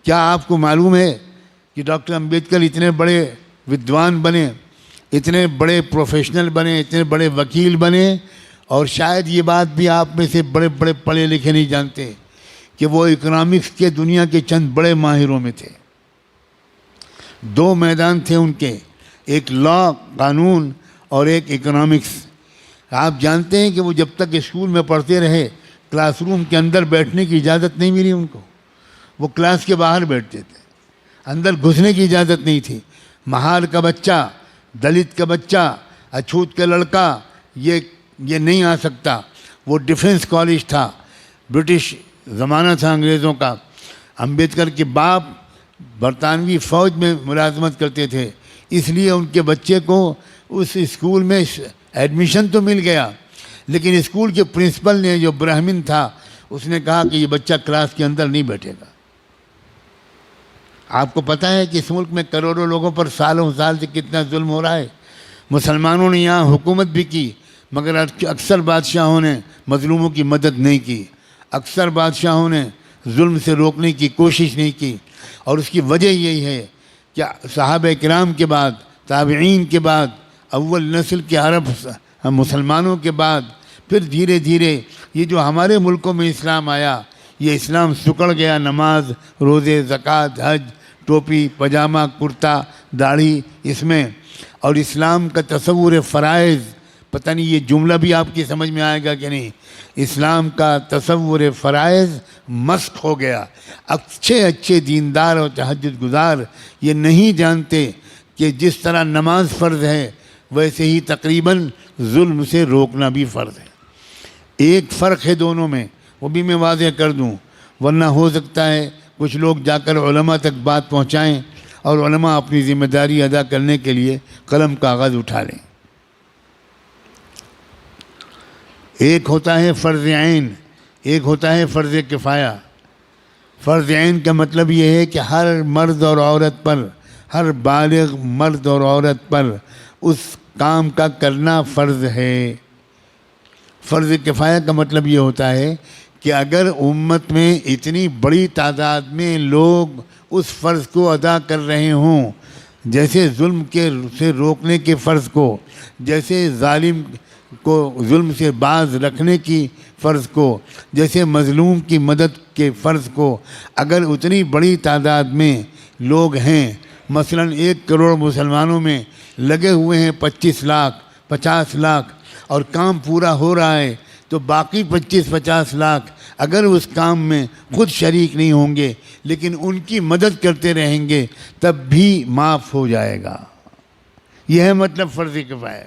کیا آپ کو معلوم ہے کہ ڈاکٹر امبیڈکر اتنے بڑے ودوان بنے، اتنے بڑے پروفیشنل بنے، اتنے بڑے وکیل بنے، اور شاید یہ بات بھی آپ میں سے بڑے بڑے پڑھے لکھے نہیں جانتے کہ وہ اکنامکس کے دنیا کے چند بڑے ماہروں میں تھے۔ دو میدان تھے ان کے، ایک لا قانون اور ایک اکنامکس۔ آپ جانتے ہیں کہ وہ جب تک اسکول میں پڑھتے رہے کلاس روم کے اندر بیٹھنے کی اجازت نہیں ملی ان کو، وہ کلاس کے باہر بیٹھتے تھے، اندر گھسنے کی اجازت نہیں تھی۔ مہار کا بچہ، دلت کا بچہ، اچھوت کا لڑکا یہ نہیں آ سکتا۔ وہ ڈیفنس کالج تھا، برٹش زمانہ تھا انگریزوں کا۔ امبیڈکر کے باپ برطانوی فوج میں ملازمت کرتے تھے، اس لیے ان کے بچے کو اس اسکول میں ایڈمیشن تو مل گیا، لیکن اسکول کے پرنسپل نے، جو برہمن تھا، اس نے کہا کہ یہ بچہ کلاس کے اندر نہیں بیٹھے گا۔ آپ کو پتہ ہے کہ اس ملک میں کروڑوں لوگوں پر سالوں سال سے کتنا ظلم ہو رہا ہے۔ مسلمانوں نے یہاں حکومت بھی کی، مگر اکثر بادشاہوں نے مظلوموں کی مدد نہیں کی، اکثر بادشاہوں نے ظلم سے روکنے کی کوشش نہیں کی، اور اس کی وجہ یہی ہے کہ صحابہ کرام کے بعد، تابعین کے بعد، اول نسل کے عرب مسلمانوں کے بعد پھر دھیرے دھیرے یہ جو ہمارے ملکوں میں اسلام آیا، یہ اسلام سکڑ گیا نماز، روزے، زکوٰۃ، حج، ٹوپی، پاجامہ، کرتا، داڑھی، اس میں، اور اسلام کا تصور فرائض، پتہ نہیں یہ جملہ بھی آپ کی سمجھ میں آئے گا کہ نہیں، اسلام کا تصور فرائض مسخ ہو گیا۔ اچھے دیندار اور تہجد گزار یہ نہیں جانتے کہ جس طرح نماز فرض ہے ویسے ہی تقریباً ظلم سے روکنا بھی فرض ہے۔ ایک فرق ہے دونوں میں، وہ بھی میں واضح کر دوں، ورنہ ہو سکتا ہے کچھ لوگ جا کر علماء تک بات پہنچائیں اور علماء اپنی ذمہ داری ادا کرنے کے لیے قلم کاغذ اٹھا لیں۔ ایک ہوتا ہے فرض عین، ایک ہوتا ہے فرض کفایہ۔ فرض عین کا مطلب یہ ہے کہ ہر مرد اور عورت پر، ہر بالغ مرد اور عورت پر اس کام کا کرنا فرض ہے۔ فرض کفایہ کا مطلب یہ ہوتا ہے کہ اگر امت میں اتنی بڑی تعداد میں لوگ اس فرض کو ادا کر رہے ہوں، جیسے ظلم سے روکنے کے فرض کو، جیسے ظالم کو ظلم سے باز رکھنے کی فرض کو، جیسے مظلوم کی مدد کے فرض کو، اگر اتنی بڑی تعداد میں لوگ ہیں، مثلاً 1 کروڑ مسلمانوں میں لگے ہوئے ہیں 25 لاکھ 50 لاکھ، اور کام پورا ہو رہا ہے، تو باقی 25-50 لاکھ اگر اس کام میں خود شریک نہیں ہوں گے لیکن ان کی مدد کرتے رہیں گے، تب بھی معاف ہو جائے گا۔ یہ ہے مطلب فرض کفایہ۔